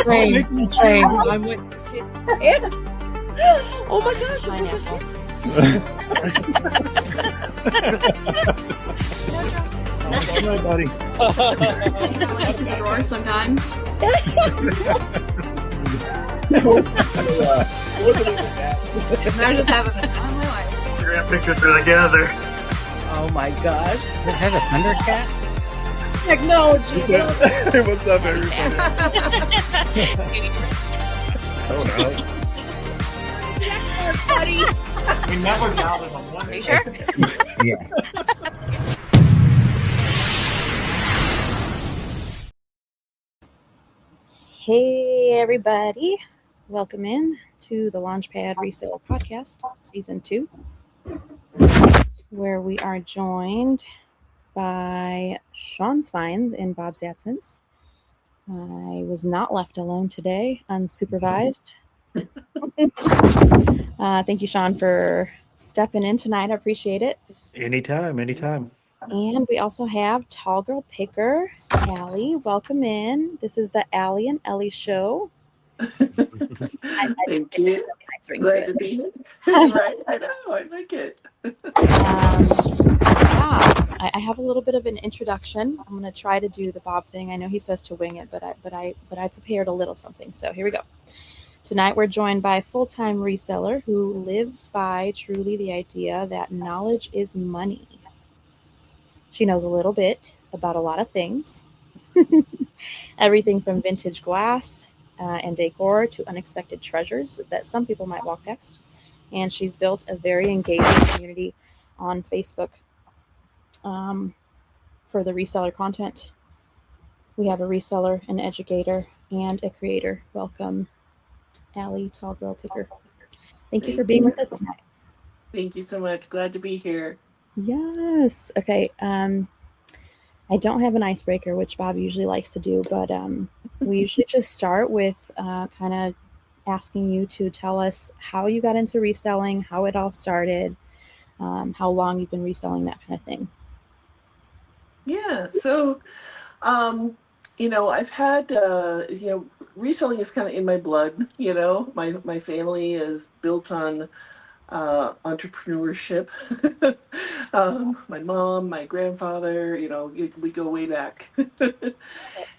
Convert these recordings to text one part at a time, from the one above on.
Same. I'm with Yeah. Oh my gosh, Pineapple. Hi, buddy. In the drawer sometimes. They're just having the time of my life. Instagram pictures are together. Oh my gosh. Is that a Thundercat? Technology. Hey, what's up, everybody? Oh no. Buddy. We never doubted on one. Are you sure? Yeah. Hey, everybody. Welcome in to the Launchpad Reseller Podcast, Season 2, where we are joined by Sean Spines in Bob's absence. I was not left alone today, unsupervised. Thank you, Sean, for stepping in tonight. I appreciate it. Anytime. And we also have Tallgirlpicker, Allie. Welcome in. This is the Allie and Ellie show. Thank you. Nice Glad to be here. Right, I know. I like it. I have a little bit of an introduction. I'm going to try to do the Bob thing. I know he says to wing it, but I prepared a little something. So here we go. Tonight we're joined by a full-time reseller who lives by truly the idea that knowledge is money. She knows a little bit about a lot of things, everything from vintage glass and decor to unexpected treasures that some people might walk past. And she's built a very engaging community on Facebook for the reseller content. We have a reseller, an educator, and a creator. Welcome, Allie, Tallgirlpicker. Thank you for being with us tonight. Thank you so much. Glad to be here. Yes. Okay. I don't have an icebreaker, which Bob usually likes to do, but we usually just start with kind of asking you to tell us how you got into reselling, how it all started, how long you've been reselling, that kind of thing. Yeah. So, I've had, reselling is kind of in my blood. My family is built on entrepreneurship. My mom, my grandfather, we go way back.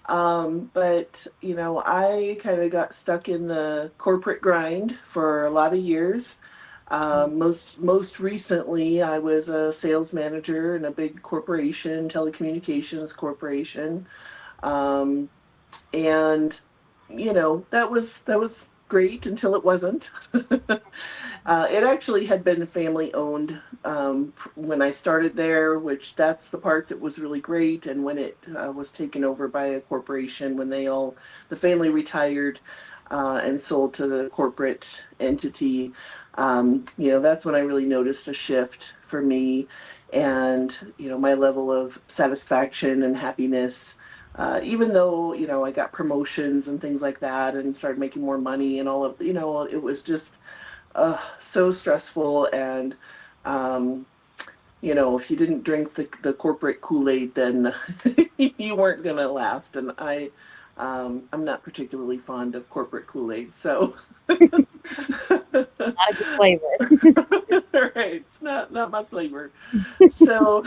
But I kind of got stuck in the corporate grind for a lot of years. Most recently, I was a sales manager in a big corporation, telecommunications corporation. And that was great until it wasn't. It actually had been family owned when I started there, which that's the part that was really great. And when it was taken over by a corporation, when the family retired and sold to the corporate entity, that's when I really noticed a shift for me and, my level of satisfaction and happiness. Even though, I got promotions and things like that and started making more money and all of, it was just so stressful. And, if you didn't drink the corporate Kool-Aid, then you weren't going to last. And I'm not particularly fond of corporate Kool-Aid, so. Not a good flavor. Right, it's not my flavor. So,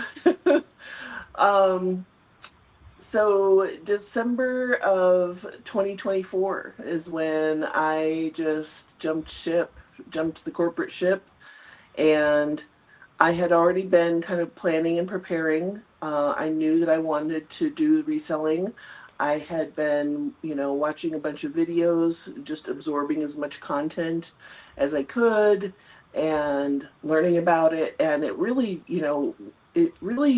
So December of 2024 is when I just jumped the corporate ship, and I had already been kind of planning and preparing. I knew that I wanted to do reselling. I had been, watching a bunch of videos, just absorbing as much content as I could and learning about it. And it really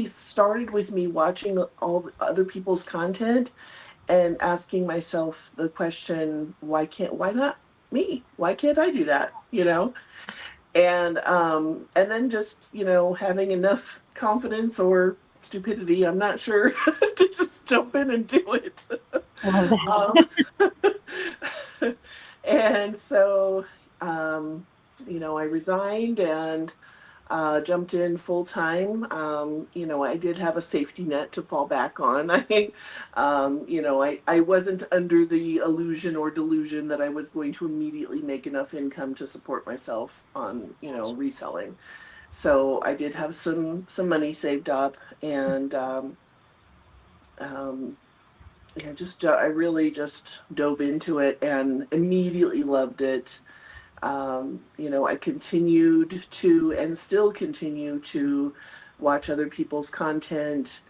started with me watching all the other people's content and asking myself the question, why not me? Why can't I do that? And then just, having enough confidence or stupidity, I'm not sure, to just jump in and do it. And so, I resigned and jumped in full time. I did have a safety net to fall back on. I wasn't under the illusion or delusion that I was going to immediately make enough income to support myself on, reselling. So I did have some money saved up, and um, I really just dove into it and immediately loved it. I continued to and still continue to watch other people's content,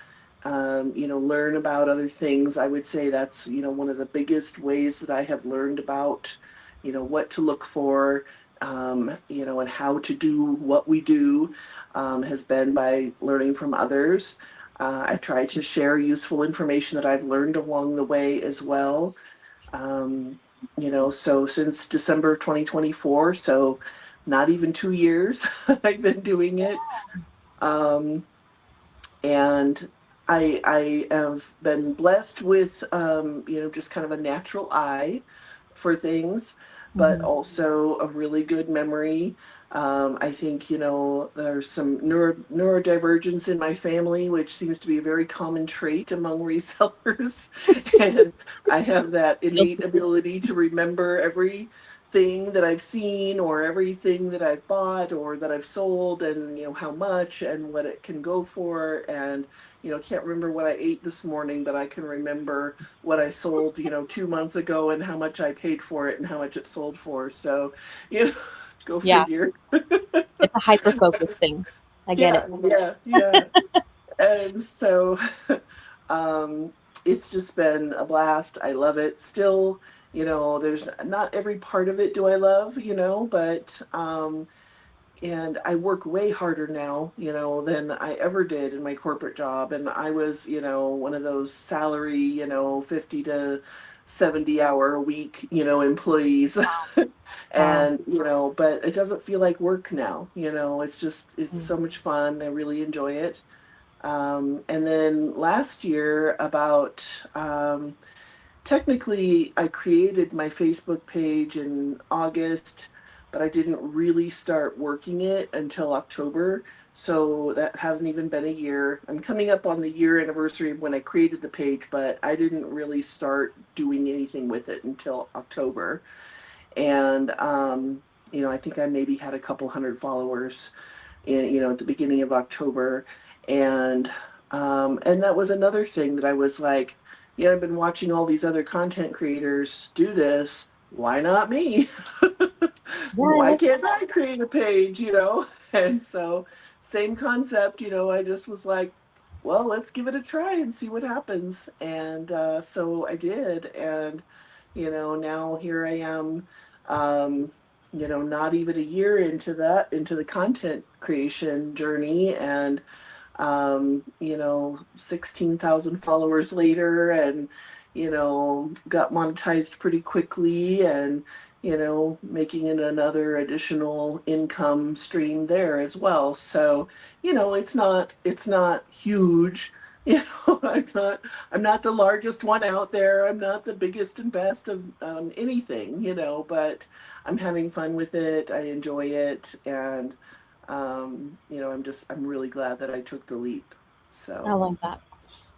learn about other things. I would say that's, one of the biggest ways that I have learned about, what to look for, and how to do what we do, has been by learning from others. I try to share useful information that I've learned along the way as well. Um, so since December 2024, so not even 2 years, I've been doing it. Um, and I have been blessed with, just kind of a natural eye for things, but Mhm. also a really good memory. I think, there's some neurodivergence in my family, which seems to be a very common trait among resellers. And I have that innate ability to remember everything that I've seen or everything that I've bought or that I've sold, and, how much and what it can go for. And, can't remember what I ate this morning, but I can remember what I sold, 2 months ago and how much I paid for it and how much it sold for. So, you know, go Yeah, figure. it's a hyper focus thing. I get it. Yeah. And so, um, it's just been a blast. I love it. Still, there's not every part of it do I love, but, and I work way harder now, than I ever did in my corporate job. And I was, one of those salary, 50 to 70 hour a week, employees. Wow. And, but it doesn't feel like work now, it's Mm. so much fun. I really enjoy it. And then last year, technically, I created my Facebook page in August, but I didn't really start working it until October. So that hasn't even been a year. I'm coming up on the year anniversary of when I created the page, but I didn't really start doing anything with it until October. And, I think I maybe had a couple hundred followers at the beginning of October. And that was another thing that I was like, I've been watching all these other content creators do this. Why not me? Yeah, I Why like can't I create a page? And so, same concept, I just was like, well, let's give it a try and see what happens. And so I did. And, now here I am, um, not even a year into the content creation journey. And 16,000 followers later, and, got monetized pretty quickly, and, making it another additional income stream there as well. So, it's not huge. I'm not the largest one out there. I'm not the biggest and best of anything, but I'm having fun with it. I enjoy it. And I'm really glad that I took the leap. I So, love that.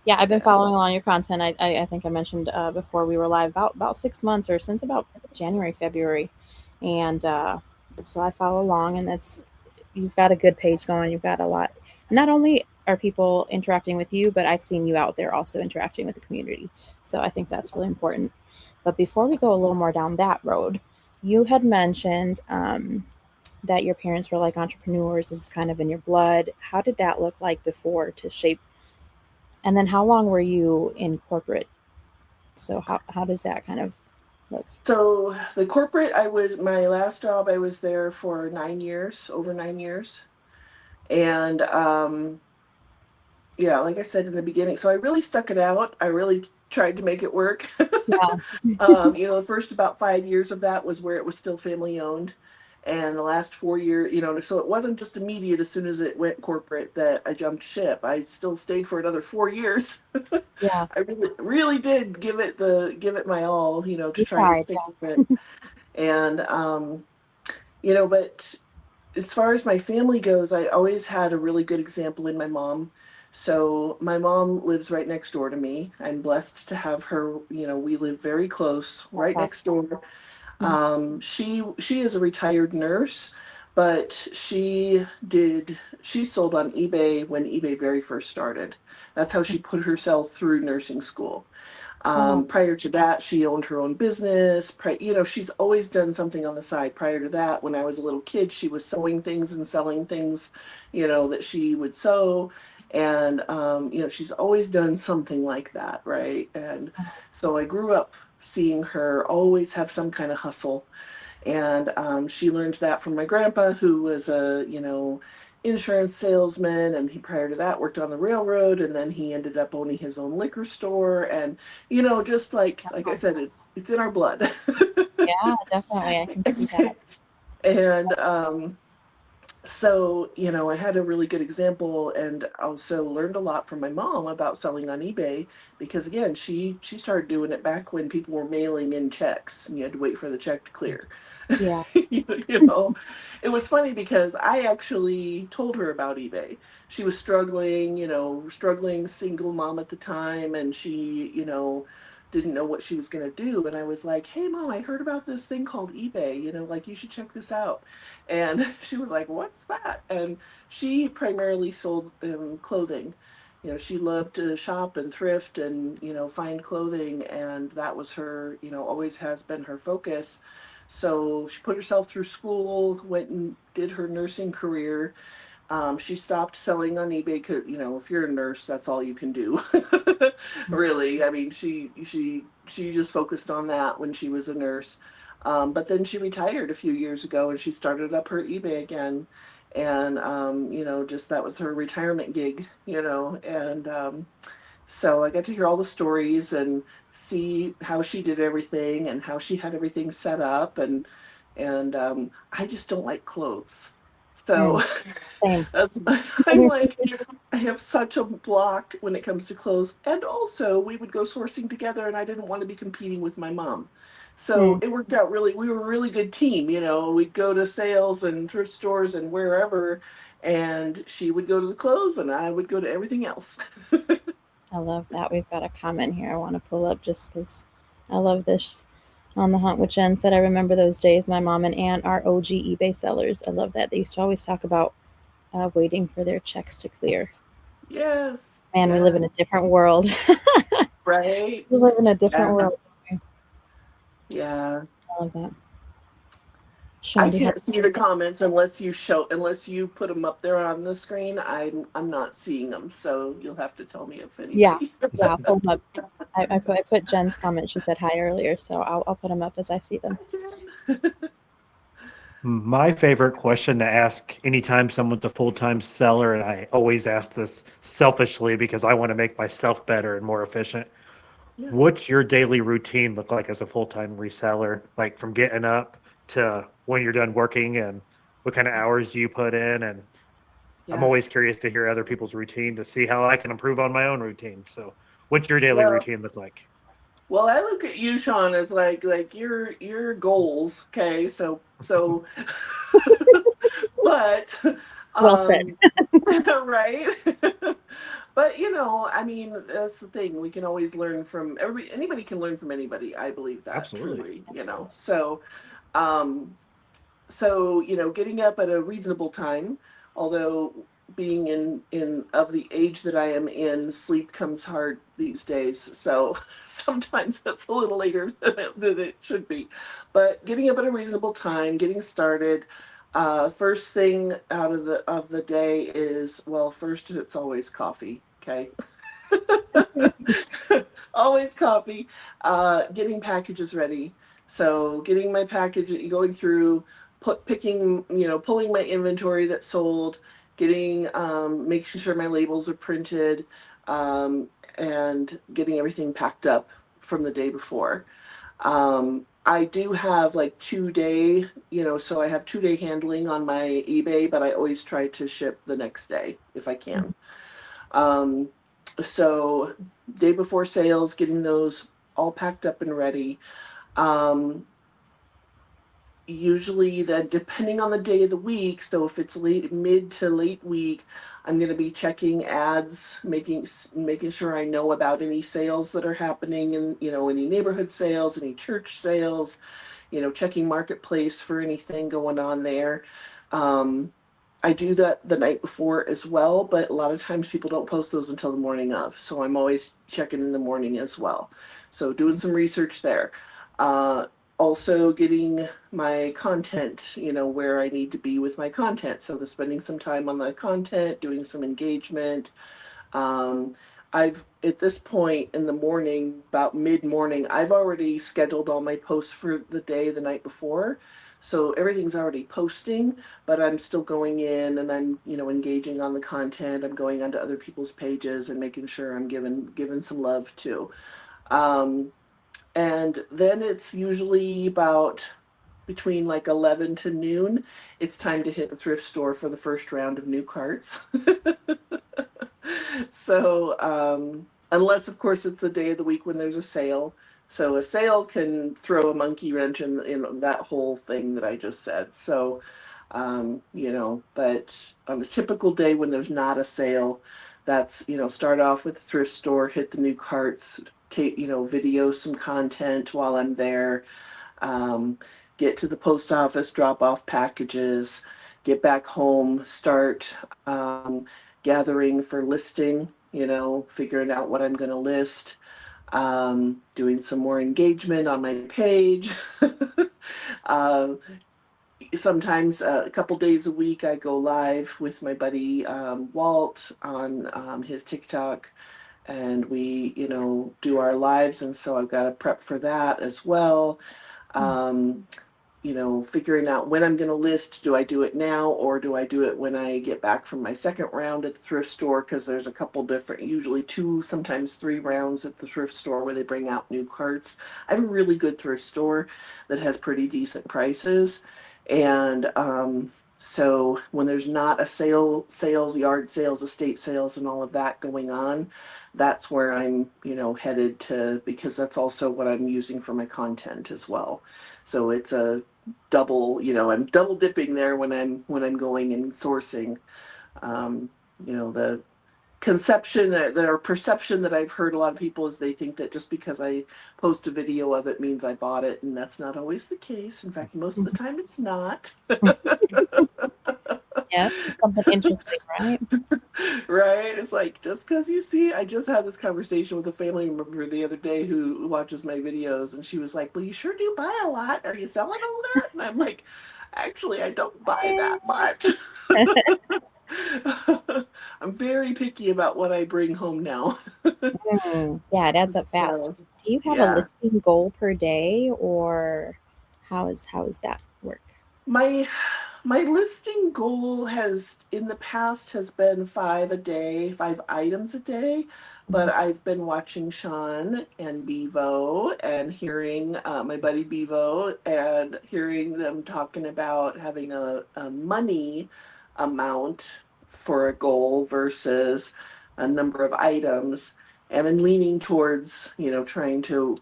Yeah, I've been yeah. following along your content. I think I mentioned before we were live about 6 months or since about January, February, and so I follow along, and that's you've got a good page going. You've got a lot. Not only are people interacting with you, but I've seen you out there also interacting with the community. So I think that's really important. But before we go a little more down that road, you had mentioned that your parents were like entrepreneurs. This is kind of in your blood. How did that look like before to shape? And then how long were you in corporate? So how does that kind of look? So the corporate, my last job, I was there for 9 years, over 9 years. And yeah, like I said in the beginning, so I really stuck it out. I really tried to make it work. Yeah. The first about 5 years of that was where it was still family owned. And the last 4 years, so it wasn't just immediate as soon as it went corporate that I jumped ship. I still stayed for another 4 years. Yeah. I really did give it my all, to You try to tried. stick with it. And but as far as my family goes, I always had a really good example in my mom. So my mom lives right next door to me. I'm blessed to have her. We live very close, That's right next awesome. door. Mhm. She is a retired nurse, but she sold on eBay when eBay very first started. That's how she put herself through nursing school. Oh, Prior to that, she owned her own business. She's always done something on the side. Prior to that, when I was a little kid, she was sewing things and selling things, that she would sew. And, she's always done something like that, right? And so I grew up seeing her always have some kind of hustle. And she learned that from my grandpa, who was a, insurance salesman. And he, prior to that, worked on the railroad. And then he ended up owning his own liquor store. And, just like I said, it's in our blood. yeah, definitely. I can see that. And so, I had a really good example and also learned a lot from my mom about selling on eBay because again, she started doing it back when people were mailing in checks and you had to wait for the check to clear. Yeah. You know, it was funny because I actually told her about eBay. She was struggling, struggling single mom at the time, and she, didn't know what she was going to do. And I was like, hey, mom, I heard about this thing called eBay, like you should check this out. And she was like, what's that? And she primarily sold clothing. She loved to shop and thrift and, find clothing. And that was her, always has been her focus. So she put herself through school, went and did her nursing career. She stopped selling on eBay because, if you're a nurse, that's all you can do. Really. I mean, she just focused on that when she was a nurse. But then she retired a few years ago and she started up her eBay again. And, just that was her retirement gig, and so I got to hear all the stories and see how she did everything and how she had everything set up and I just don't like clothes. So Same. I'm like, I have such a block when it comes to clothes. And also, we would go sourcing together, and I didn't want to be competing with my mom. So Mm. it worked out really, we were a really good team. We'd go to sales and thrift stores and wherever, and she would go to the clothes, and I would go to everything else. I love that. We've got a comment here I want to pull up just because I love this. On the Hunt with Jen said, I remember those days. My mom and aunt are OG eBay sellers. I love that. They used to always talk about waiting for their checks to clear. Yes. Man, we live in a different world. Right. We live in a different Yeah. world. Yeah. I love that. I Sean, do you can't have? see the comments unless you put them up there on the screen. I'm not seeing them, so you'll have to tell me if Yeah, anybody. yeah. I'll pull them up. I put Jen's comment. She said hi earlier, so I'll put them up as I see them. My favorite question to ask anytime someone's a full-time seller, and I always ask this selfishly because I want to make myself better and more efficient. Yeah. What's your daily routine look like as a full-time reseller? Like from getting up to when you're done working, and what kind of hours do you put in? And I'm Yeah. always curious to hear other people's routine to see how I can improve on my own routine. So what's your daily Well, routine look like? well, I look at you, Sean, as like your goals. Okay, so, but, Well said. right. But I mean, that's the thing. We can always learn from anybody can learn from anybody. I believe that Absolutely. truly. So, um, getting up at a reasonable time, although being in of the age that I am in, sleep comes hard these days. So sometimes it's a little later than it should be. But getting up at a reasonable time, getting started. First thing out of the day is, well, first it's always coffee. Okay. Always coffee. Getting packages ready. So getting my package, going through, picking, pulling my inventory that's sold, making sure my labels are printed, and getting everything packed up from the day before. I do have like 2 day, so I have 2 day handling on my eBay, but I always try to ship the next day if I can. Um, so day before sales, getting those all packed up and ready. Um, usually then depending on the day of the week, so if it's mid to late week, I'm going to be checking ads, making sure I know about any sales that are happening, and any neighborhood sales, any church sales, checking marketplace for anything going on there. um, I do that the night before as well, but a lot of times people don't post those until the morning of, so I'm always checking in the morning as well, so doing some research there. uh, Also getting my content, where I need to be with my content. So the spending some time on the content, doing some engagement. Um, I've at this point in the morning, about mid morning, I've already scheduled all my posts for the day the night before. So everything's already posting, but I'm still going in and I'm, engaging on the content. I'm going onto other people's pages and making sure I'm giving some love too. Um, and then it's usually about between like 11 to noon. It's time to hit the thrift store for the first round of new carts. So, unless of course it's the day of the week when there's a sale. So a sale can throw a monkey wrench in that whole thing that I just said. So, but on a typical day when there's not a sale, that's, start off with the thrift store, hit the new carts, take, video some content while I'm there, um, get to the post office, drop off packages, get back home, start um, gathering for listing, figuring out what I'm going to list, doing some more engagement on my page. um, Sometimes a couple days a week I go live with my buddy Walt on his TikTok, and we do our lives, and so I've got to prep for that as well. um, Figuring out when I'm going to list. Do I do it now or do I do it when I get back from my second round at the thrift store? Because there's a couple different, usually two, sometimes three rounds at the thrift store where they bring out new carts. I have a really good thrift store that has pretty decent prices. And so when there's not a sales, yard sales, estate sales, and all of that going on, that's where I'm, headed to, because that's also what I'm using for my content as well. So it's a double, I'm double dipping there when I'm going and sourcing. um, the conception or perception that I've heard a lot of people is they think that just because I post a video of it means I bought it, and that's not always the case. In fact, most of the time it's not. Yeah, something interesting, right? Right? It's like, just because you see, I just had this conversation with a family member the other day who watches my videos, and she was like, well, you sure do buy a lot. Are you selling all that? And I'm like, actually, I don't buy that much. I'm very picky about what I bring home now. Yeah, it adds up fast. So, Do you have a yeah. listing goal per day, or how is that work? My listing goal has in the past has been 5 items a day, but I've been watching Sean and Bevo and hearing my buddy Bevo and hearing them talking about having a money amount for a goal versus a number of items. And I'm leaning towards, trying to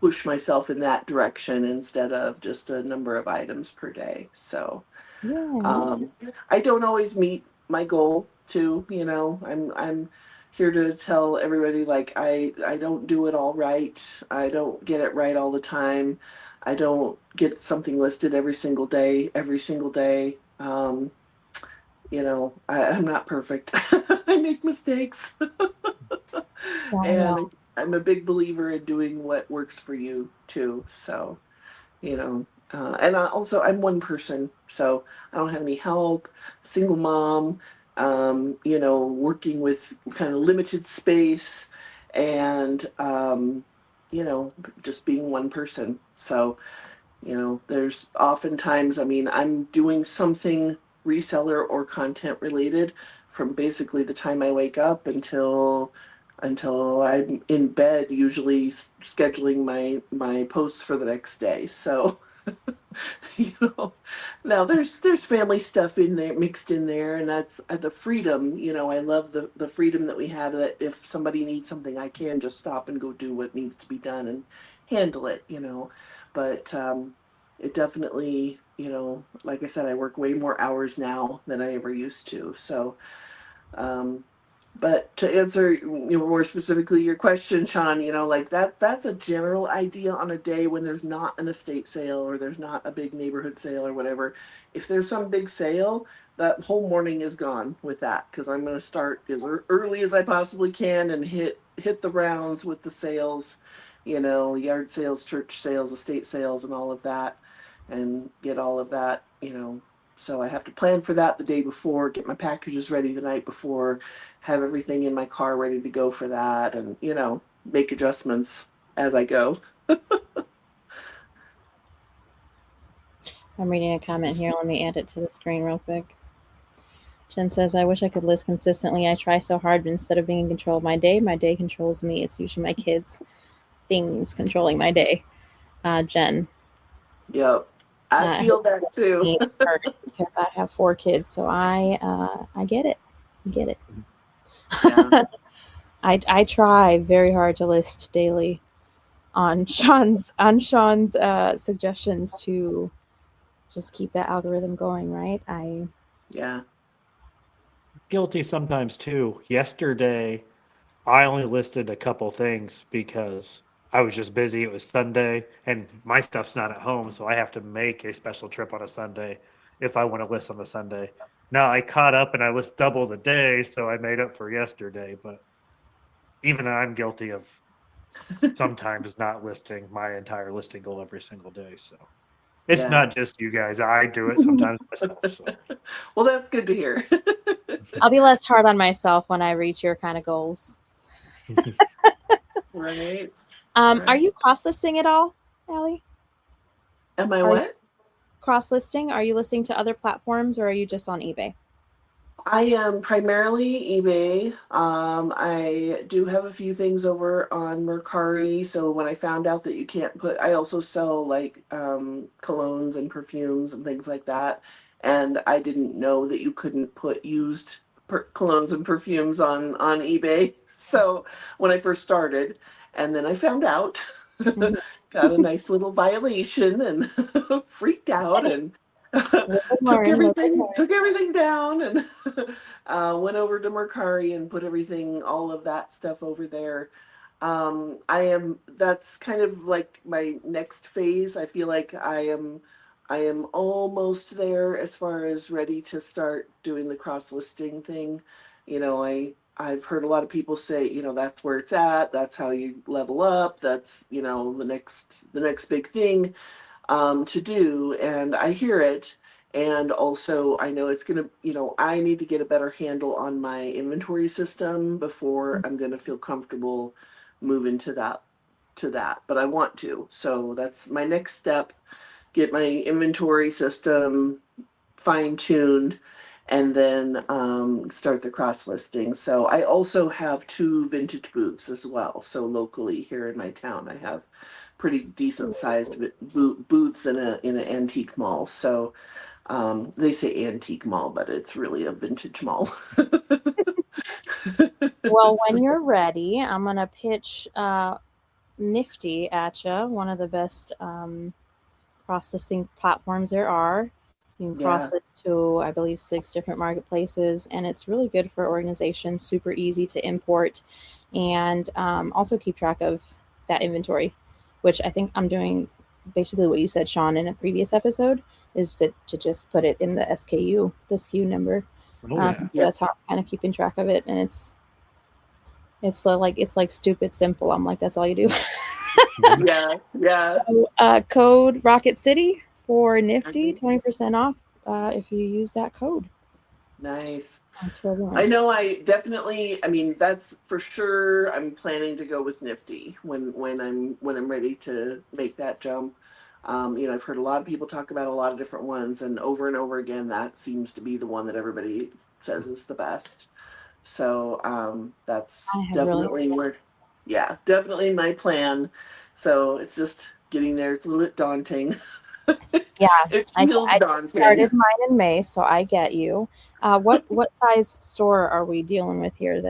push myself in that direction instead of just a number of items per day. So Yeah. I don't always meet my goal too. I'm here to tell everybody, like, I don't do it all right. I don't get it right all the time. I don't get something listed every single day. I'm not perfect. I make mistakes. Yeah, I know. And I'm a big believer in doing what works for you too. So, and I'm one person, so I don't have any help, single mom, working with kind of limited space, and, just being one person. So, there's oftentimes, I mean, I'm doing something reseller or content related from basically the time I wake up until I'm in bed, usually scheduling my posts for the next day. So, you know, now there's family stuff in there, mixed in there, and that's the freedom. I love the freedom that we have, that if somebody needs something, I can just stop and go do what needs to be done and handle it. But it definitely, like I said, I work way more hours now than I ever used to. So, um, but to answer, more specifically your question, Sean, like that's a general idea on a day when there's not an estate sale or there's not a big neighborhood sale or whatever. If there's some big sale, that whole morning is gone with that, because I'm going to start as early as I possibly can and hit the rounds with the sales, yard sales, church sales, estate sales, and all of that, and get all of that, so I have to plan for that the day before, get my packages ready the night before, have everything in my car ready to go for that, and, make adjustments as I go. I'm reading a comment here. Let me add it to the screen real quick. Jen says, I wish I could list consistently. I try so hard, but instead of being in control of my day controls me. It's usually my kids' things controlling my day. Jen. Yep. I feel that too. Because I have 4 kids, so I get it. I get it. Yeah. I try very hard to list daily on Sean's suggestions to just keep that algorithm going, right? Yeah. Guilty sometimes too. Yesterday, I only listed a couple things because I was just busy. It was Sunday, and my stuff's not at home, so I have to make a special trip on a Sunday if I want to list on the Sunday. Now I caught up and I list double the day, so I made up for yesterday. But even I'm guilty of sometimes not listing my entire listing goal every single day. So it's not just you guys. I do it sometimes myself. So. Well, that's good to hear. I'll be less hard on myself when I reach your kind of goals. Right. Are you cross-listing at all, Allie? Am I what? Cross-listing? Are you listing to other platforms, or are you just on eBay? I am primarily eBay. I do have a few things over on Mercari. So when I found out that you can't I also sell like colognes and perfumes and things like that. And I didn't know that you couldn't put used colognes and perfumes on eBay. So when I first started, and then I found out, got a nice little violation and freaked out and took everything down and went over to Mercari and put all of that stuff over there. That's kind of like my next phase. I feel like I am almost there as far as ready to start doing the cross listing thing. I've heard a lot of people say, that's where it's at. That's how you level up. That's, the next big thing to do. And I hear it. And also I know it's going to, I need to get a better handle on my inventory system before I'm going to feel comfortable moving to that, but I want to. So that's my next step, get my inventory system fine-tuned, and then start the cross listing. So I also have 2 vintage booths as well. So locally here in my town, I have pretty decent sized booths in an antique mall. So they say antique mall, but it's really a vintage mall. Well, when you're ready, I'm going to pitch Nifty at you, one of the best cross-listing platforms there are. You can cross-list to, I believe, 6 different marketplaces, and it's really good for organization, super easy to import, and also keep track of that inventory, which I think I'm doing basically what you said, Sean, in a previous episode, is to just put it in the SKU number. So that's how I'm kind of keeping track of it, and it's like stupid simple. I'm like, that's all you do. Yeah. So, code Rocket City for Nifty, 20% off if you use that code. Nice. That's for everyone. I know. That's for sure. I'm planning to go with Nifty when I'm ready to make that jump. I've heard a lot of people talk about a lot of different ones, and over again, that seems to be the one that everybody says is the best. So that's definitely definitely my plan. So it's just getting there. It's a little bit daunting. Yeah, it feels daunting. I started mine in May, so I get you. What size store are we dealing with here?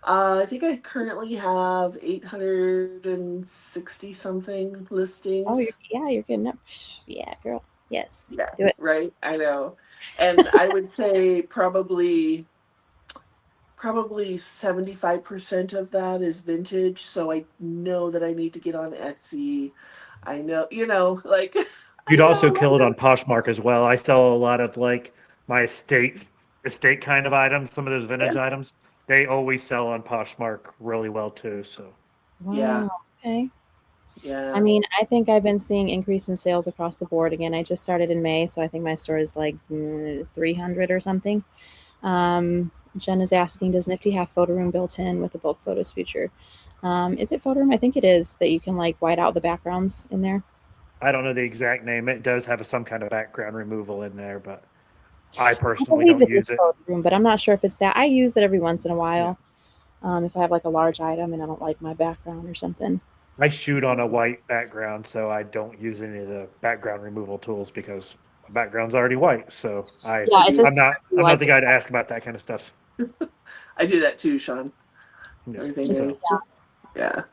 I think I currently have 860 something Oh, listings. you're getting up. Yeah, girl. Yes. Yeah, Do it. right. I know. And I would say probably 75% of that is vintage. So I know that I need to get on Etsy. I know, like You'd I also know, I kill it know. on Poshmark as well. I sell a lot of like my estate kind of items, some of those vintage Yeah. items. They always sell on Poshmark really well too. So Yeah. Wow. Okay. I Yeah. mean, I think I've been seeing increase in sales across the board again. I just started in May, so I think my store is like 300 or something. Jen is asking, does Nifty have photo room built in with the bulk photos feature? Is it photo room? I think it is, that you can like white out the backgrounds in there. I don't know the exact name. It does have some kind of background removal in there, but I I personally believe don't it is use it. photo room, but I'm not sure if it's that. I use it every once in a while. If I have like a large item and I don't like my background or something. I shoot on a white background, so I don't use any of the background removal tools because my background's already white. So I Yeah, it do. just I'm not like the guy to ask about that kind of stuff. I do that too, Sean. Yeah. Everything just is, yeah.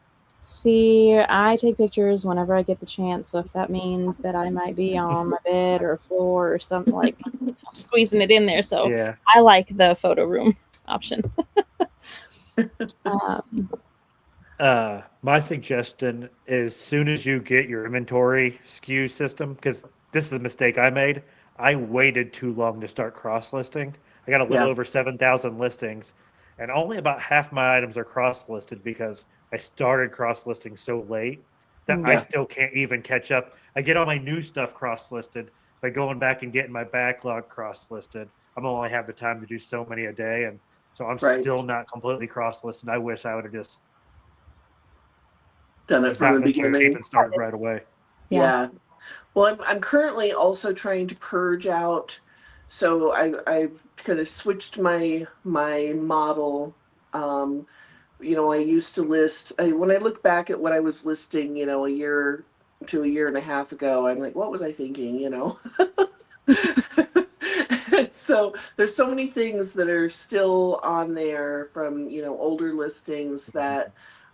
see. I take pictures whenever I get the chance. So if that means that I might be on my bed or floor or something, like I'm squeezing it in there. So Yeah. I like the photo room option. um, My suggestion is soon as you get your inventory SKU system, because this is a mistake I made. I waited too long to start cross listing. I got a little Yeah. over 7,000 listings, and only about half my items are cross listed because I started cross listing so late that I Yeah. still can't even catch up. I get all my new stuff cross listed by going back and getting my backlog cross listed. I'm only have the time to do so many a day, and so I'm Right. still not completely cross listed. I wish I would have just Done it from the gotten in shape beginning. and started right away. Yeah. Well, I'm currently also trying to purge out. So I've kind of switched my model. I used to list. When I look back at what I was listing, a year to a year and a half ago, I'm like, what was I thinking? So there's so many things that are still on there from older listings that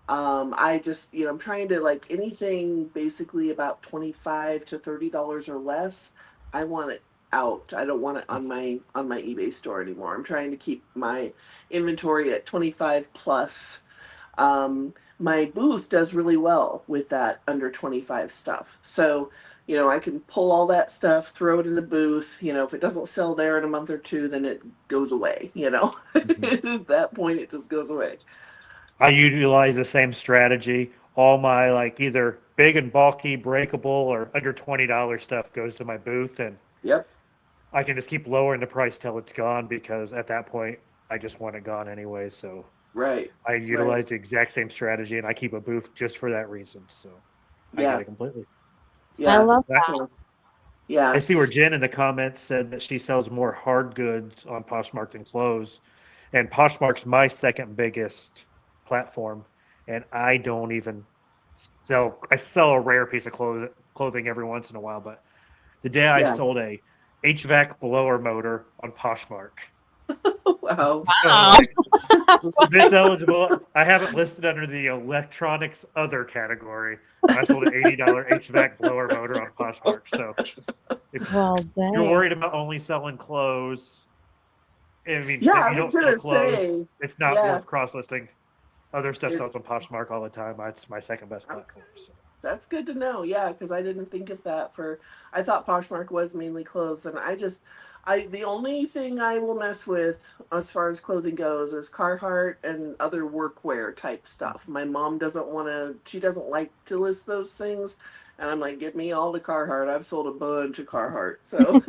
I just I'm trying to, like, anything basically about $25 to $30 or less. I want it out. I don't want it on my eBay store anymore. I'm trying to keep my inventory at 25 plus. My booth does really well with that under 25 stuff. So, I can pull all that stuff, throw it in the booth. If it doesn't sell there in a month or two, then it goes away. At that point, it just goes away. I utilize the same strategy. All my like either big and bulky, breakable, or under $20 stuff goes to my booth, and Yep. I can just keep lowering the price till it's gone because at that point I just want it gone anyway. So Right. I Right. utilize the exact same strategy, and I keep a booth just for that reason. So I get Yeah. it completely. Yeah. I love That- that. So, yeah. I see where Jen in the comments said that she sells more hard goods on Poshmark than clothes, and Poshmark's my second biggest platform, and I don't even sell. I sell a rare piece of clothing every once in a while, but the day I Yeah. sold a HVAC blower motor on Poshmark. Wow. Wow. This eligible. I have it listed under the electronics other category, and I sold an $80 HVAC blower motor on Poshmark. So if Well, you're dang. worried about only selling clothes, I mean, Yeah, if I you was don't sell gonna clothes, say. it's not Yeah. worth cross listing. Other stuff It- sells on Poshmark all the time. It's my second best platform. So. That's good to know. Yeah, because I didn't think of that. I thought Poshmark was mainly clothes, and the only thing I will mess with as far as clothing goes is Carhartt and other workwear type stuff. My mom doesn't want to. She doesn't like to list those things, and I'm like, give me all the Carhartt. I've sold a bunch of Carhartt, so.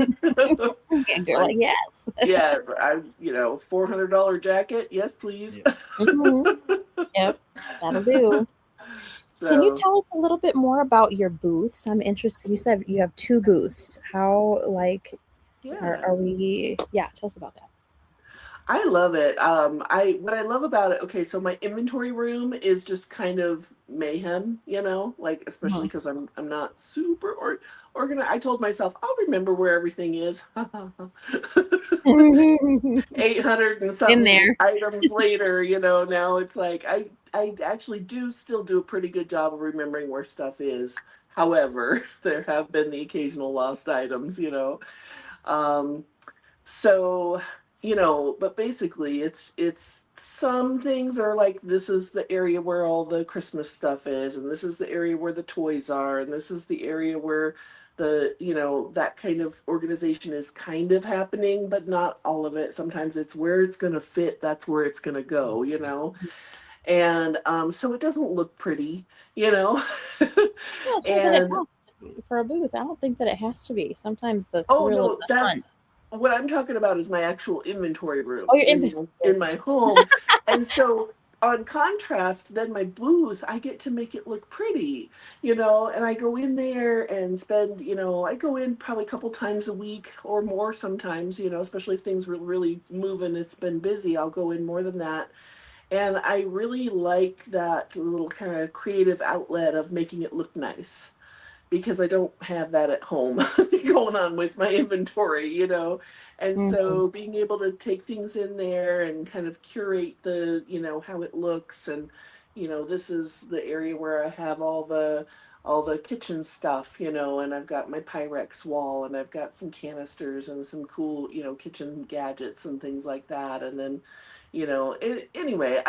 And you're like, yes. Yeah, $400 jacket. Yes, please. Yeah. Mhm. Yep, that'll do. Can you tell us a little bit more about your booths? I'm interested. You said you have 2 booths. How, like, Yeah. are we? Yeah, tell us about that. I love it. What I love about it, okay, so my inventory room is just kind of mayhem, like especially because I'm not super organized. I told myself I'll remember where everything is. 800 and In something there. items later, now it's like I actually do still do a pretty good job of remembering where stuff is. However, there have been the occasional lost items. Um, so, but basically it's some things are like this is the area where all the Christmas stuff is, and this is the area where the toys are, and this is the area where that kind of organization is kind of happening, but not all of it. Sometimes it's where it's going to fit, that's where it's going to go. And so it doesn't look pretty, I don't think that it and has to be for a booth. I don't think that it has to be. Sometimes the oh thrill no, of the hunt. what I'm talking about is my actual inventory room Oh, your inventory. in my home. And so on contrast, then my booth, I get to make it look pretty, and I go in there and spend, I go in probably a couple times a week or more sometimes, especially if things were really moving, it's been busy, I'll go in more than that. And I really like that little kind of creative outlet of making it look nice, because I don't have that at home going on with my inventory. And so being able to take things in there and kind of curate the, how it looks, and, this is the area where I have all the kitchen stuff, and I've got my Pyrex wall, and I've got some canisters and some cool, kitchen gadgets and things like that. And then, anyway,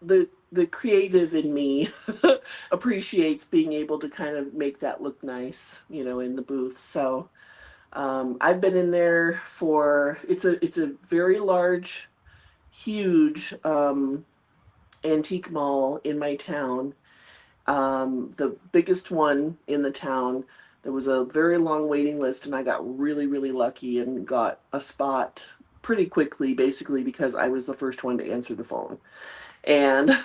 the creative in me appreciates being able to kind of make that look nice, in the booth. So I've been in there for it's a very large, huge antique mall in my town. The biggest one in the town. There was a very long waiting list, and I got really, really lucky and got a spot pretty quickly, basically because I was the first one to answer the phone. And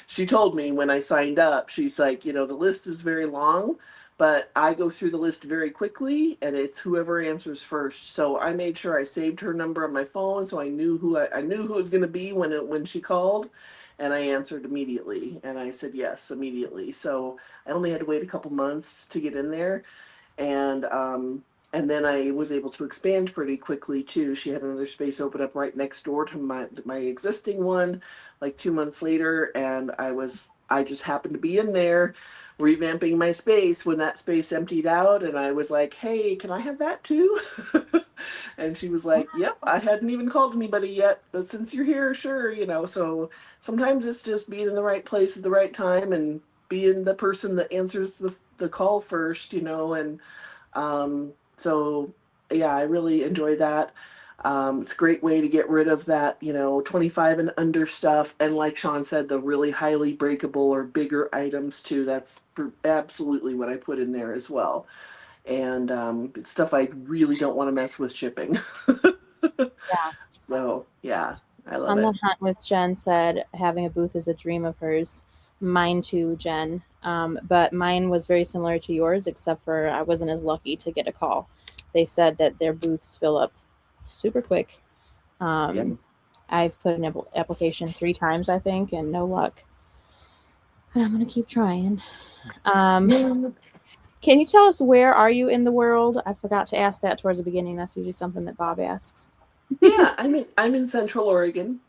she told me when I signed up, she's like, the list is very long, but I go through the list very quickly, and it's whoever answers first. So I made sure I saved her number on my phone, so I knew who I knew who it was going to be when she called, and I answered immediately, and I said yes immediately. So I only had to wait a couple months to get in there, and then I was able to expand pretty quickly too. She had another space open up right next door to my existing one, like 2 months later, and I just happened to be in there revamping my space when that space emptied out, and I was like, "Hey, can I have that too?" And she was like, "Yep, I hadn't even called anybody yet, but since you're here, sure." So sometimes it's just being in the right place at the right time and being the person that answers the call first, and so yeah, I really enjoy that. It's a great way to get rid of that, 25 and under stuff. And like Sean said, the really highly breakable or bigger items too. That's absolutely what I put in there as well. And it's stuff I really don't want to mess with shipping. Yeah. So yeah, I love On it. the hunt with Jen said having a booth is a dream of hers. Mine too, Jen. But mine was very similar to yours, except for I wasn't as lucky to get a call. They said that their booths fill up super quick. I've put an application 3 times, I think, and no luck. But I'm going to keep trying. Can you tell us where are you in the world? I forgot to ask that towards the beginning. That's usually something that Bob asks. Yeah, I'm in Central Oregon.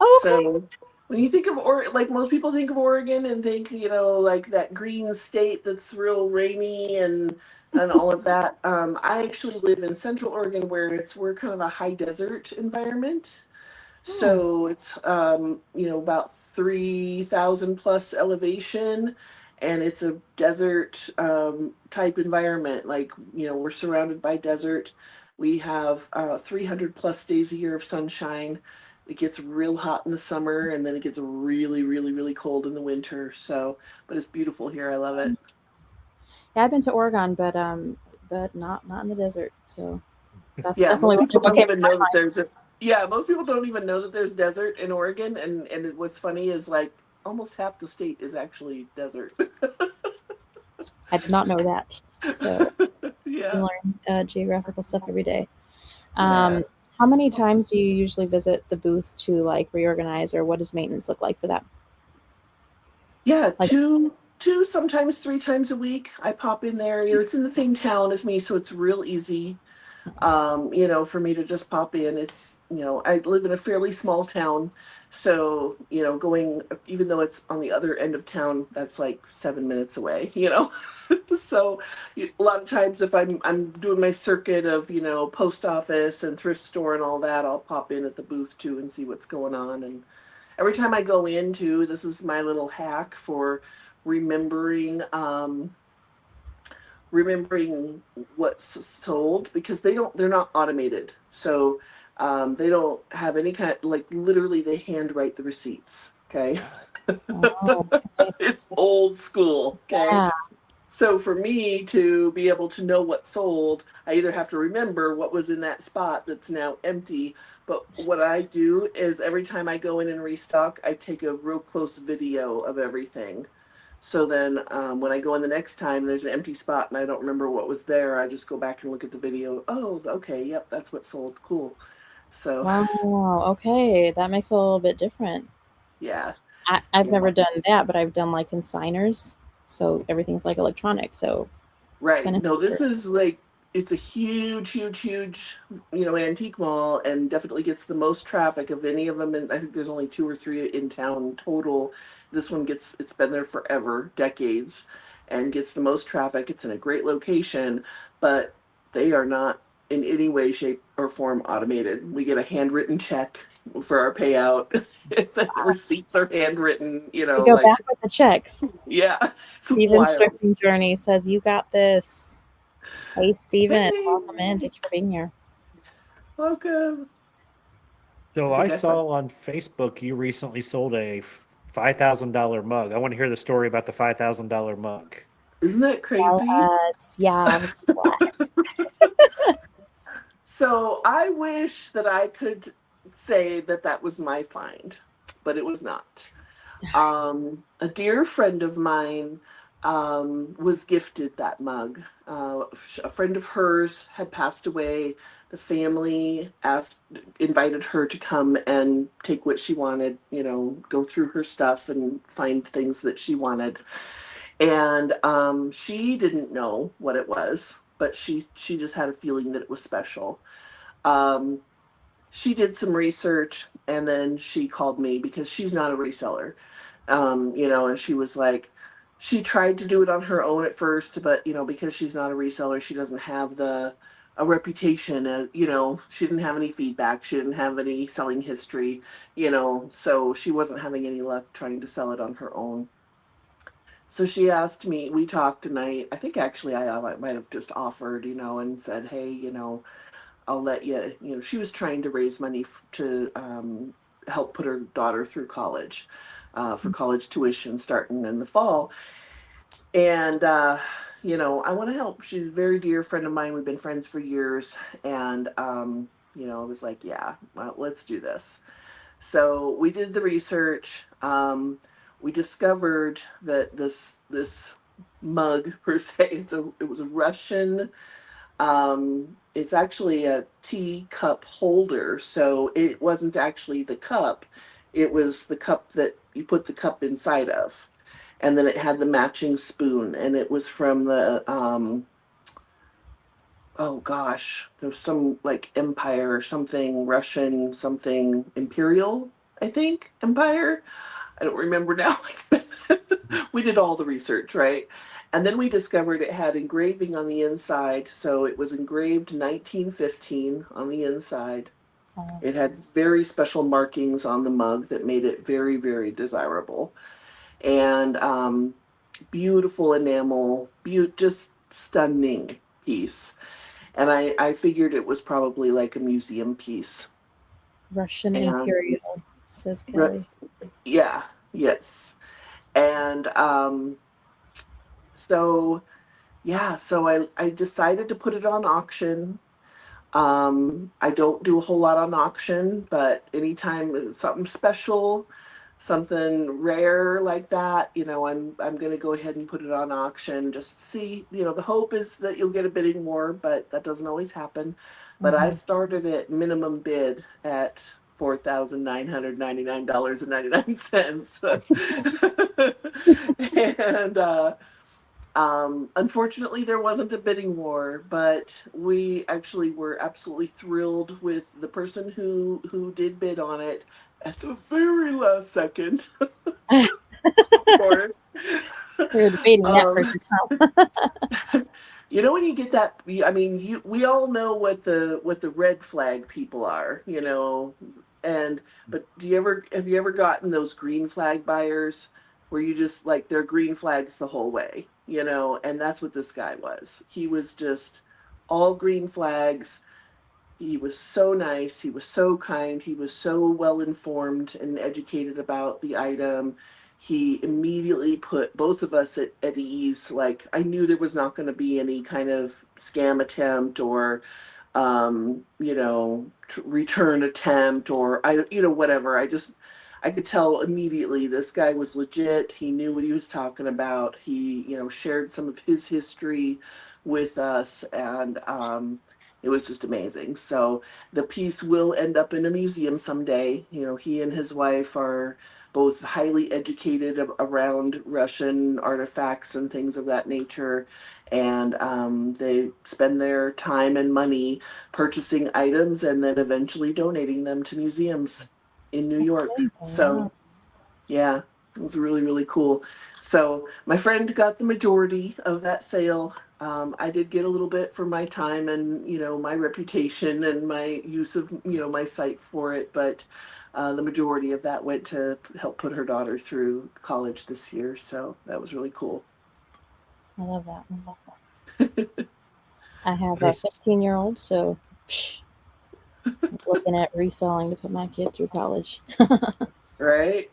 Oh, okay. So when you think of like most people think of Oregon and think, like that green state that's real rainy and all of that. I actually live in Central Oregon, where we're kind of a high desert environment. So it's about 3,000 plus elevation, and it's a desert type environment. Like, we're surrounded by desert. We have 300 plus days a year of sunshine. It gets real hot in the summer, and then it gets really, really, really cold in the winter. So, but it's beautiful here. I love it. Yeah, I've been to Oregon, but not in the desert. So that's Yeah, definitely most people don't even know that mind. there's most people don't even know that there's desert in Oregon, and what's funny is like almost half the state is actually desert. I did not know Yeah. that. So you learn geographical stuff every day. How How many times do you usually visit the booth to like reorganize, or what does maintenance look like for that? Yeah, Like, two, sometimes 3 times a week. I pop in there. It's in the same town as me, so it's real easy. For me to just pop in. It's, I live in a fairly small town, so, going, even though it's on the other end of town, that's like 7 minutes away. So a lot of times if I'm doing my circuit of, post office and thrift store and all that, I'll pop in at the booth too and see what's going on. And every time I go into, this is my little hack for remembering remembering what's sold, because they're not automated. So they don't have any kind, like, literally they handwrite the receipts. Okay. oh, It's old school. Okay. yeah. So for me to be able to know what sold, I either have to remember what was in that spot that's now empty. But what I do is every time I go in and restock, I take a real close video of everything. So then when I go in the next time, there's an empty spot and I don't remember what was there. I just go back and look at the video. Oh, okay. Yep. That's what sold. Cool. So, Wow. Okay, that makes it a little bit different. yeah. I've Yeah. never done that, but I've done like consigners, so everything's like electronic. So Right. kind of No, this is like, it's a huge, huge, huge, antique mall, and definitely gets the most traffic of any of them. And I think there's only 2 or 3 in town total. This one it's been there forever, decades, and gets the most traffic. It's in a great location, but they are not in any way, shape, or form automated. We get a handwritten check for our payout. The receipts are handwritten, we go like, back with the checks. yeah, it's Steven's wild. Thrifting Journey says, "You got this." Hey, Steven, Hey. welcome in. Thank you for being here. Welcome. So I I think I saw on Facebook you recently sold a $5,000 mug. I want to hear the story about the $5,000 mug. Isn't that crazy? Yeah, I was glad. So I wish that I could say that that was my find, but it was not. A dear friend of mine was gifted that mug. A friend of hers had passed away. The family invited her to come and take what she wanted, go through her stuff and find things that she wanted. And she didn't know what it was, but she just had a feeling that it was special. Um, she did some research and then she called me because she's not a reseller. And she was like, she tried to do it on her own at first, but because she's not a reseller, she doesn't have a reputation as, she didn't have any feedback, she didn't have any selling history, so she wasn't having any luck trying to sell it on her own. So she asked me, we talked, and I think actually I might have just offered, and said, hey, I'll let you, she was trying to raise money to help put her daughter through college, for college tuition starting in the fall. And, I want to help. She's a very dear friend of mine. We've been friends for years. And, I was like, yeah, well, let's do this. So we did the research. We discovered that this mug per se, it was a Russian. It's actually a tea cup holder, so it wasn't actually the cup. It was the cup that you put the cup inside of, and then it had the matching spoon, and it was from the oh gosh, there was some like empire or something, Russian something, imperial, I think, empire. I don't remember now. We did all the research, right? And then we discovered it had engraving on the inside. So it was engraved 1915 on the inside. It had very special markings on the mug that made it very, very desirable. And beautiful enamel, just stunning piece. And I figured it was probably like a museum piece. Russian And Imperial, says Kelly. yeah, yes. And so I decided to put it on auction. I don't do a whole lot on auction, but anytime it's something special, something rare like that, I'm going to go ahead and put it on auction just to see. The hope is that you'll get a bidding war, but that doesn't always happen. But I started at minimum bid at $4,999.99. And unfortunately, there wasn't a bidding war, but we actually were absolutely thrilled with the person who did bid on it at the very last second. Of course. We were debating that Um, person. when you get that, we all know what the red flag people are, but have you ever gotten those green flag buyers where you just like they're green flags the whole way, and that's what this guy was. He was just all green flags. He was so nice. He was so kind. He was so well informed and educated about the item. He immediately put both of us at ease. Like, I knew there was not going to be any kind of scam attempt or, return attempt or whatever. I could tell immediately this guy was legit. He knew what he was talking about. He, shared some of his history with us, and it was just amazing. So the piece will end up in a museum someday. He and his wife are both highly educated around Russian artifacts and things of that nature. And they spend their time and money purchasing items and then eventually donating them to museums in New York. amazing, So, wow. yeah, it was really, really cool. So my friend got the majority of that sale. I did get a little bit for my time and, my reputation and my use of, my site for it. But the majority of that went to help put her daughter through college this year. So that was really cool. I love that. I have a 15-year-old, so I'm looking at reselling to put my kid through college. Right?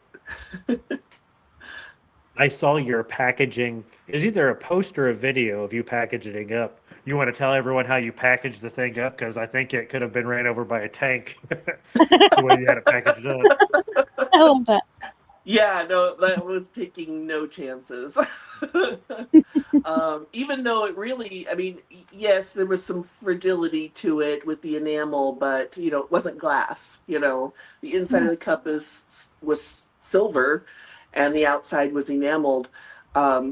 I saw your packaging. Is either a post or a video of you packaging up. You want to tell everyone how you packaged the thing up? Because I think it could have been ran over by a tank. The way you had it packaged up. I love that. Yeah, no, that was taking no chances. Even though it really, yes, there was some fragility to it with the enamel, but it wasn't glass. The inside of the cup was silver, and the outside was enameled.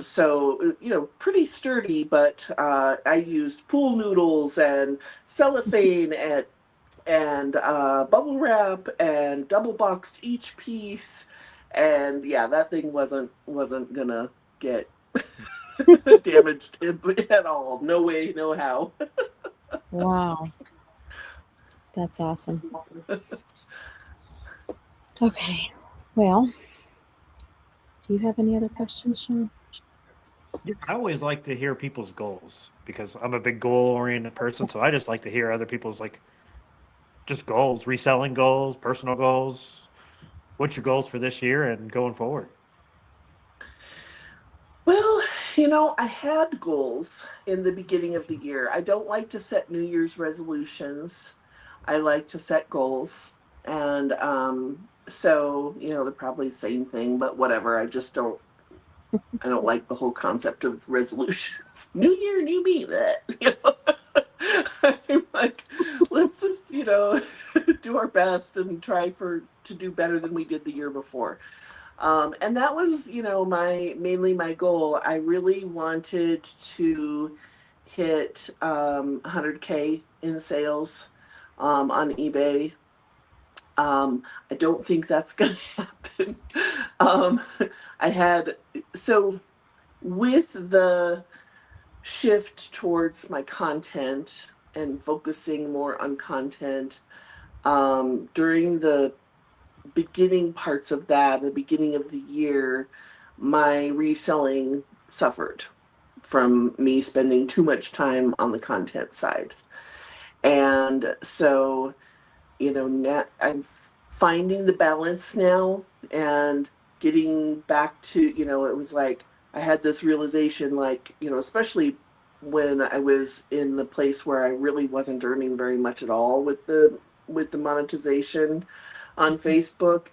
So pretty sturdy. But I used pool noodles and cellophane and bubble wrap and double boxed each piece. And yeah, that thing wasn't gonna get damaged at all. No way, no how. Wow. That's awesome. Okay. Well, do you have any other questions, Sean? I always like to hear people's goals because I'm a big goal-oriented person. So I just like to hear other people's just goals, reselling goals, personal goals. What's your goals for this year and going forward? Well, I had goals in the beginning of the year. I don't like to set New Year's resolutions. I like to set goals. And so, they're probably the same thing, but whatever. I don't like the whole concept of resolutions. New year, new me, that. I'm like, let's just, do our best and try to do better than we did the year before. And that was, mainly my goal. I really wanted to hit 100K in sales on eBay. I don't think that's going to happen. So with the shift towards my content and focusing more on content, during the beginning parts of that, the beginning of the year, my reselling suffered from me spending too much time on the content side. And so, now I'm finding the balance now and getting back to, it was like I had this realization, especially when I was in the place where I really wasn't earning very much at all with the monetization on Facebook.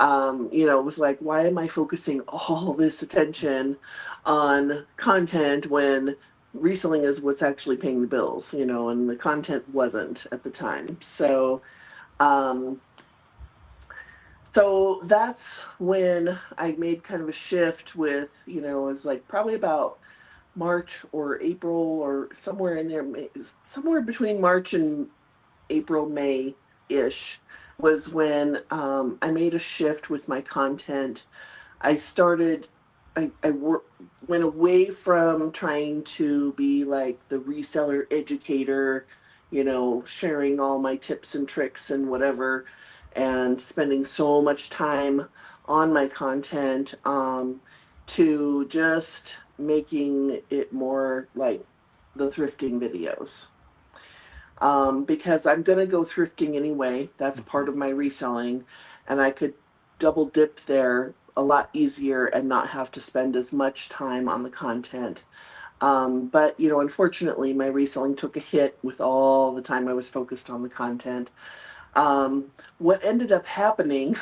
It was like, why am I focusing all this attention on content when reselling is what's actually paying the bills, and the content wasn't at the time. Um, so that's when I made kind of a shift with, it was like probably about March or April or somewhere in there, somewhere between March and April, May ish was when I made a shift with my content. I started, went away from trying to be like the reseller educator, sharing all my tips and tricks and whatever, and spending so much time on my content, to just making it more like the thrifting videos. Because I'm going to go thrifting anyway. That's part of my reselling. And I could double dip there a lot easier and not have to spend as much time on the content. But, unfortunately, my reselling took a hit with all the time I was focused on the content. What ended up happening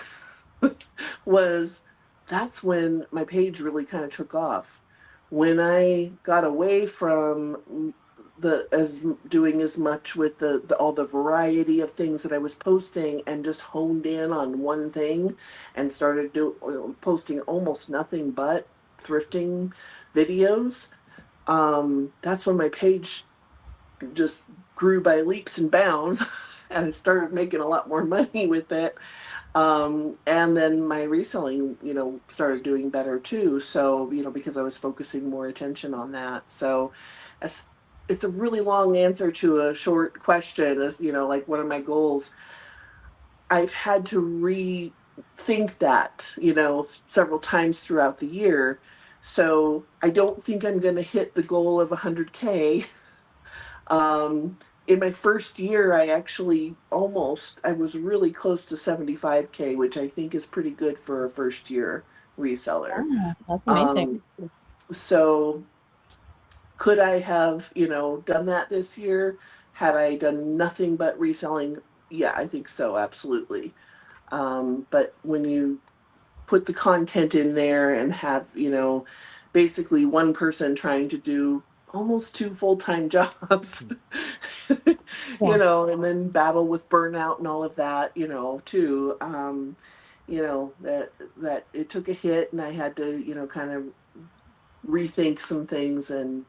was that's when my page really kind of took off. When I got away from doing as much with the all the variety of things that I was posting and just honed in on one thing and started posting almost nothing but thrifting videos, that's when my page just grew by leaps and bounds and I started making a lot more money with it. And then my reselling, started doing better too. So, because I was focusing more attention on that. So as, it's a really long answer to a short question, as, like, what are my goals? I've had to rethink that, several times throughout the year. So I don't think I'm going to hit the goal of 100K. In my first year, I was really close to 75K, which I think is pretty good for a first year reseller. Oh, that's amazing. So could I have, done that this year? Had I done nothing but reselling? Yeah, I think so, absolutely. But when you put the content in there and have, basically one person trying to do almost two full-time jobs, and then battle with burnout and all of that, too. That it took a hit and I had to, kind of rethink some things and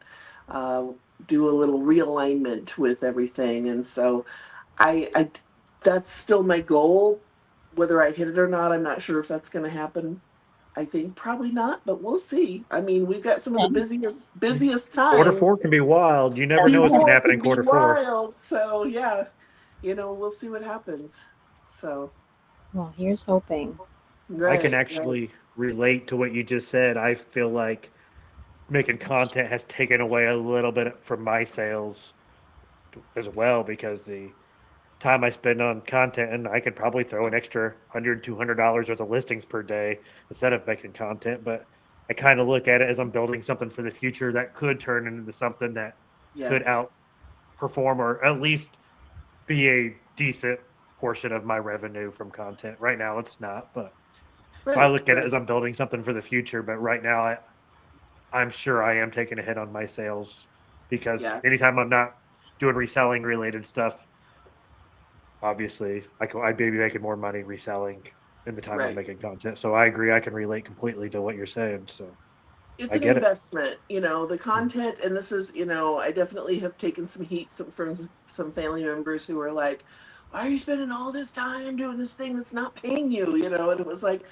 uh, do a little realignment with everything. And so I that's still my goal. Whether I hit it or not, I'm not sure if that's going to happen. I think probably not, but we'll see. I mean, we've got some of the busiest Quarter times. four can be wild. You never know what's going to happen in quarter four. Wild. So yeah, we'll see what happens. So, well, here's hoping. right, I can actually relate to what you just said. I feel like making content has taken away a little bit from my sales as well, because the time I spend on content, and I could probably throw an extra $100, $200 worth of listings per day instead of making content. But I kind of look at it as I'm building something for the future that could turn into something that could outperform or at least be a decent portion of my revenue from content. Right now it's not, but so I look at it as I'm building something for the future. But right now I'm sure I am taking a hit on my sales, because anytime I'm not doing reselling related stuff, obviously I'd be making more money reselling in the time I'm making content. So I agree. I can relate completely to what you're saying. So it's an investment, the content. And this is, I definitely have taken some heat from some family members who were like, why are you spending all this time doing this thing that's not paying you? And it was like,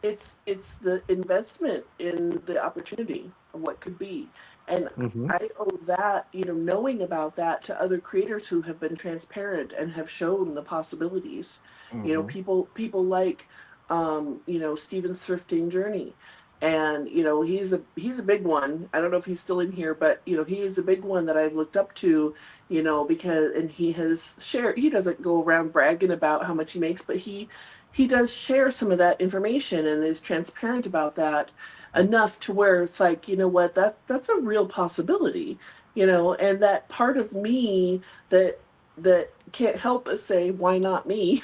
it's the investment in the opportunity of what could be. And I owe that, knowing about that, to other creators who have been transparent and have shown the possibilities. People like Steven's thrifting journey. And he's a big one. I don't know if he's still in here, but he is a big one that I've looked up to, because, and he has shared, he doesn't go around bragging about how much he makes, but he does share some of that information and is transparent about that enough to where it's like, what, that's a real possibility, and that part of me that can't help but say, why not me?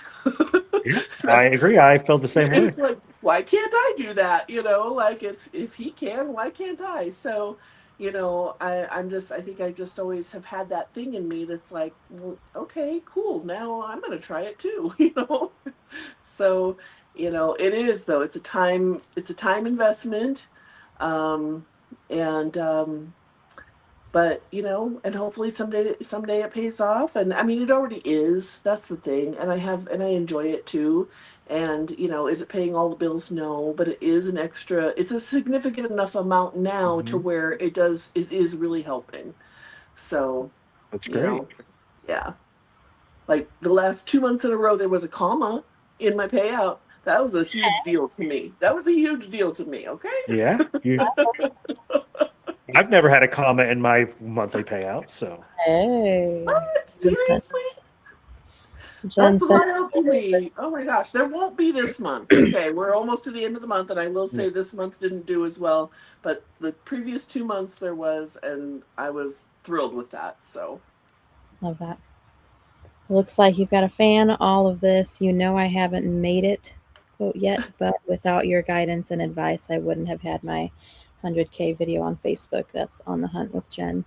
I agree. I feel the same way. It's like, why can't I do that? Like if he can, why can't I? So, I think I just always have had that thing in me that's like, well, okay, cool. Now I'm gonna try it too, So, it is though. It's a time investment. Um, and but and hopefully someday it pays off. And I mean, it already is. That's the thing. And I enjoy it too. And is it paying all the bills? No, but it is it's a significant enough amount now to where it is really helping. So, That's you great. know yeah, like the last 2 months in a row there was a comma in my payout. That was a huge deal to me. Okay. Yeah. I've never had a comment in my monthly payout, so. Hey. What? Seriously? Jen That's said, wild to me. Oh my gosh, there won't be this month. Okay, we're almost to the end of the month, and I will say this month didn't do as well, but the previous 2 months there was, and I was thrilled with that. So, love that. Looks like you've got a fan. All of this, I haven't made it quote yet, but without your guidance and advice, I wouldn't have had my 100K video on Facebook. That's On the Hunt with Jen.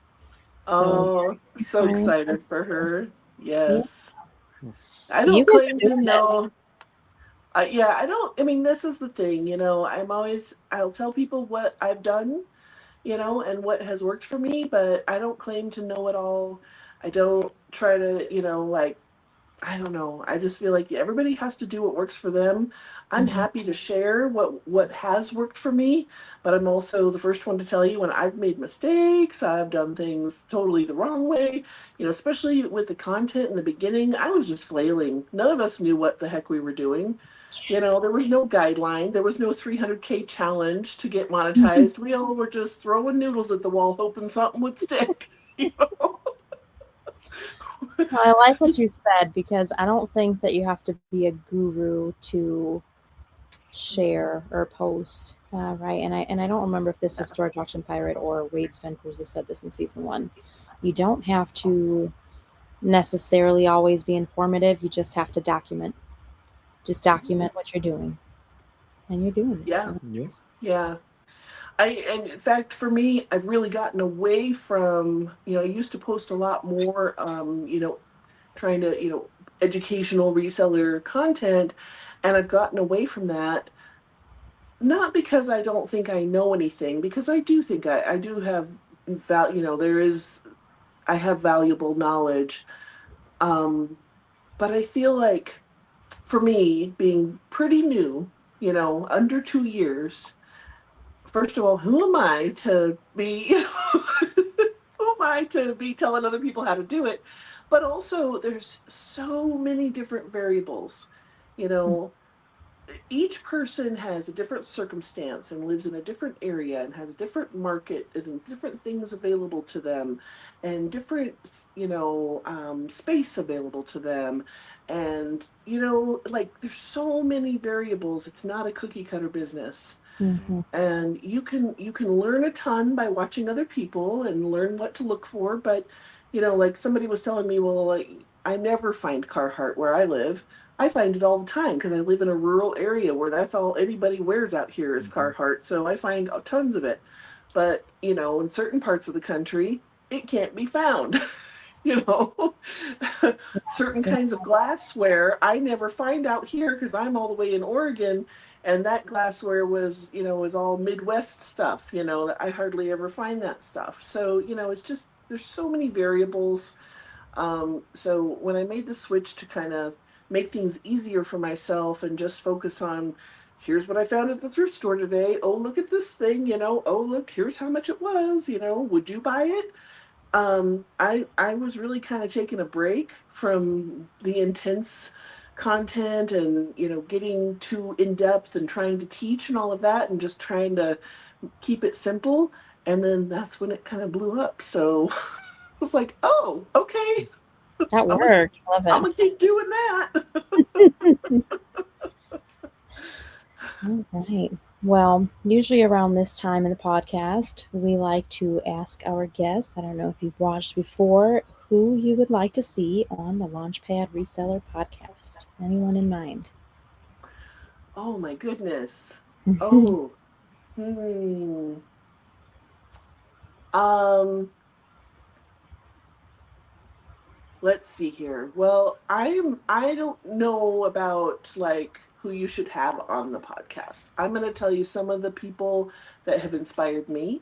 so excited for her. Yes. Yeah. I don't claim to know. Yeah, I don't. I mean, this is the thing, I'll tell people what I've done, and what has worked for me, but I don't claim to know it all. I don't try to, like, I don't know. I just feel like everybody has to do what works for them. I'm happy to share what has worked for me, but I'm also the first one to tell you when I've made mistakes, I've done things totally the wrong way. Especially with the content in the beginning, I was just flailing. None of us knew what the heck we were doing. There was no guideline. There was no 300K challenge to get monetized. We all were just throwing noodles at the wall, hoping something would stick. Well, I like what you said, because I don't think that you have to be a guru to share or post, right? And I don't remember if this was Storage Auction Pirate or Wade Sven Cruz that said this in season 1. You don't have to necessarily always be informative. You just have to document. Just document what you're doing, and you're doing it. Yeah. So. Yeah. And in fact, for me, I've really gotten away from, I used to post a lot more, trying to, educational reseller content, and I've gotten away from that. Not because I don't think I know anything, because I do think I do have I have valuable knowledge. But I feel like for me, being pretty new, under 2 years, first of all, who am I to be, telling other people how to do it? But also, there's so many different variables. Each person has a different circumstance and lives in a different area and has a different market and different things available to them and different, space available to them. And, like there's so many variables. It's not a cookie cutter business. And you can learn a ton by watching other people and learn what to look for. But, like somebody was telling me, well, like, I never find Carhartt where I live. I find it all the time because I live in a rural area where that's all anybody wears out here is Carhartt. So I find tons of it. But, in certain parts of the country, it can't be found. Certain kinds of glassware I never find out here because I'm all the way in Oregon. And that glassware was all Midwest stuff, I hardly ever find that stuff. So, it's just, there's so many variables. So when I made the switch to kind of make things easier for myself and just focus on, here's what I found at the thrift store today. Oh, look at this thing, oh, look, here's how much it was, would you buy it? I was really kind of taking a break from the intense content and, getting too in depth and trying to teach and all of that and just trying to keep it simple. And then that's when it kind of blew up. So I was like, oh, okay. That worked. Love it. I'm going to keep doing that. All right. Well, usually around this time in the podcast, we like to ask our guests, I don't know if you've watched before, who you would like to see on the Launchpad Reseller Podcast. Anyone in mind? Oh my goodness. Oh. Hmm. Um, let's see here. Well, I don't know about like who you should have on the podcast. I'm going to tell you some of the people that have inspired me.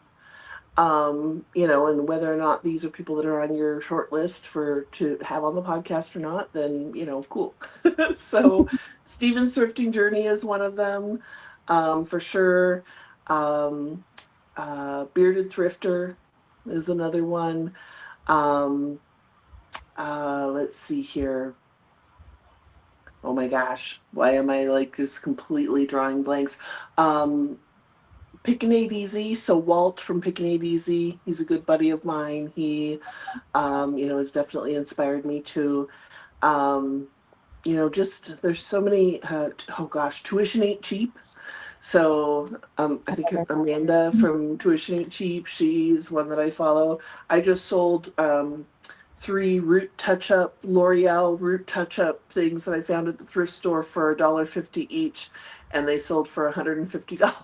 And whether or not these are people that are on your short list for to have on the podcast or not, then, cool. So Steven's thrifting journey is one of them, for sure. Um, Bearded Thrifter is another one. Um, let's see here. Oh my gosh, why am I like just completely drawing blanks? Um, Pickin' It Easy. So Walt from Pickin' It Easy, he's a good buddy of mine. He, has definitely inspired me to, just there's so many. Oh gosh, Tuition Ain't Cheap. So I think Amanda from Tuition Ain't Cheap, she's one that I follow. I just sold 3 root touch-up, L'Oreal root touch-up things that I found at the thrift store for $1.50 each, and they sold for $150.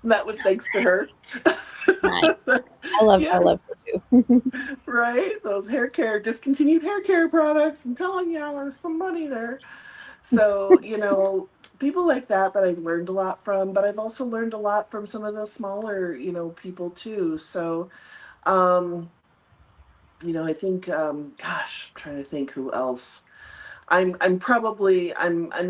And that was thanks to her. Nice. I love Yes, her too. right? Those discontinued hair care products. I'm telling you, there's some money there. So, people like that I've learned a lot from, but I've also learned a lot from some of the smaller, people too. So, I think, gosh, I'm trying to think who else. I'm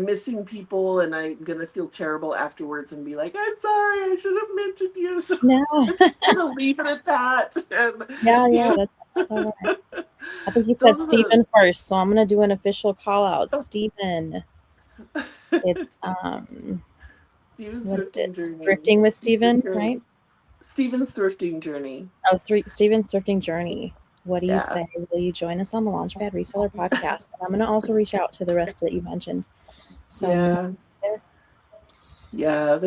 missing people, and I'm gonna feel terrible afterwards and be like, I'm sorry, I should have mentioned you. So No. I'm just gonna leave it at that. And, Yeah, that's all right. I think you said Stephen first, so I'm gonna do an official call out. Stephen. It's Steven's what is thrifting it? journey. Thrifting with Stephen, right? Steven's thrifting journey. Oh, Stephen's thrifting journey. What do you Yeah. say? Will you join us on the Launchpad Reseller Podcast? And I'm going to also reach out to the rest that you mentioned. So Yeah,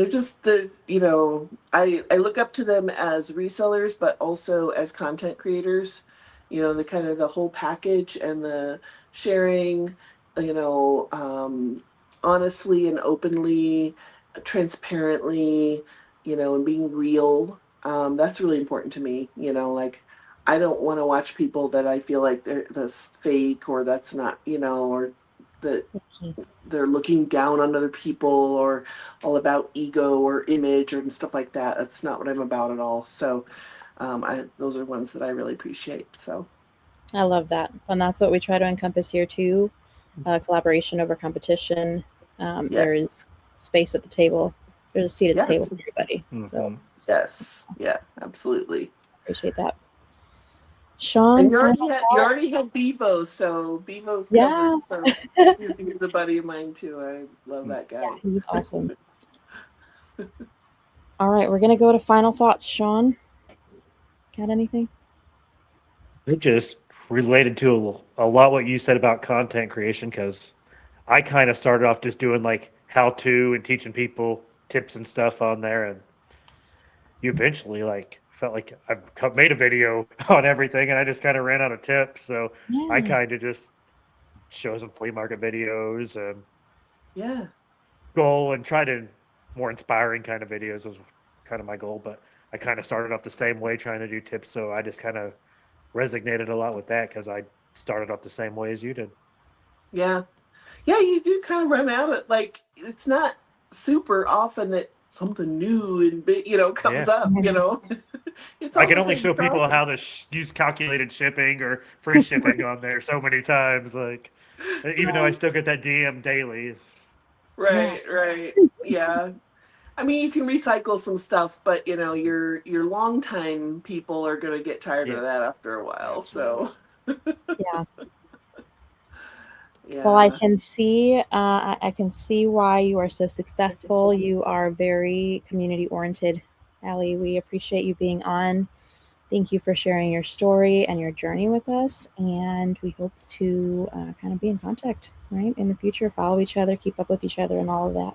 I look up to them as resellers, but also as content creators. The kind of the whole package and the sharing, honestly and openly, transparently, and being real. That's really important to me. Like I don't want to watch people that I feel like that's fake, or that's not, or that they're looking down on other people, or all about ego or image and stuff like that. That's not what I'm about at all. So those are ones that I really appreciate. So I love that. And that's what we try to encompass here too. Collaboration over competition. There is space at the table. There's a seat at the table for everybody. So yes. Yeah, absolutely. Appreciate that. Sean, and you already had Bevo, so Bevo's covered. So he's a buddy of mine too. I love that guy. Yeah, he's awesome. All right, we're gonna go to final thoughts. Sean, got anything? It just related to a lot what you said about content creation, because I kind of started off just doing like how to and teaching people tips and stuff on there, and you eventually felt like I've made a video on everything, and I just kind of ran out of tips. So I kind of just show some flea market videos and goal and try to more inspiring kind of videos is kind of my goal. But I kind of started off the same way trying to do tips. So I just kind of resonated a lot with that because I started off the same way as you did. Yeah. Yeah, you do kind of run out of, it's not super often that something new and big, comes up, It's I can only show people how to use calculated shipping or free shipping on there so many times, even though I still get that DM daily. Right. Yeah. I mean, you can recycle some stuff, but your longtime people are going to get tired of that after a while. Absolutely. So Yeah. Yeah. Well, I can see why you are so successful. You are very community oriented, Allie. We appreciate you being on. Thank you for sharing your story and your journey with us. And we hope to kind of be in contact, right? In the future, follow each other, keep up with each other, and all of that.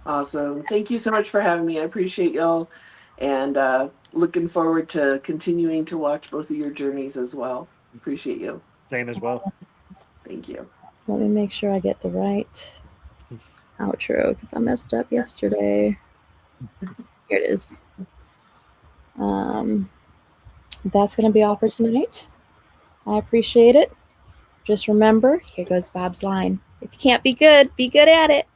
Awesome. Thank you so much for having me. I appreciate y'all, and looking forward to continuing to watch both of your journeys as well. Appreciate you. Same as well. Thank you. Let me make sure I get the right outro because I messed up yesterday. Here it is. That's going to be all for tonight. I appreciate it. Just remember, here goes Bob's line. If you can't be good at it.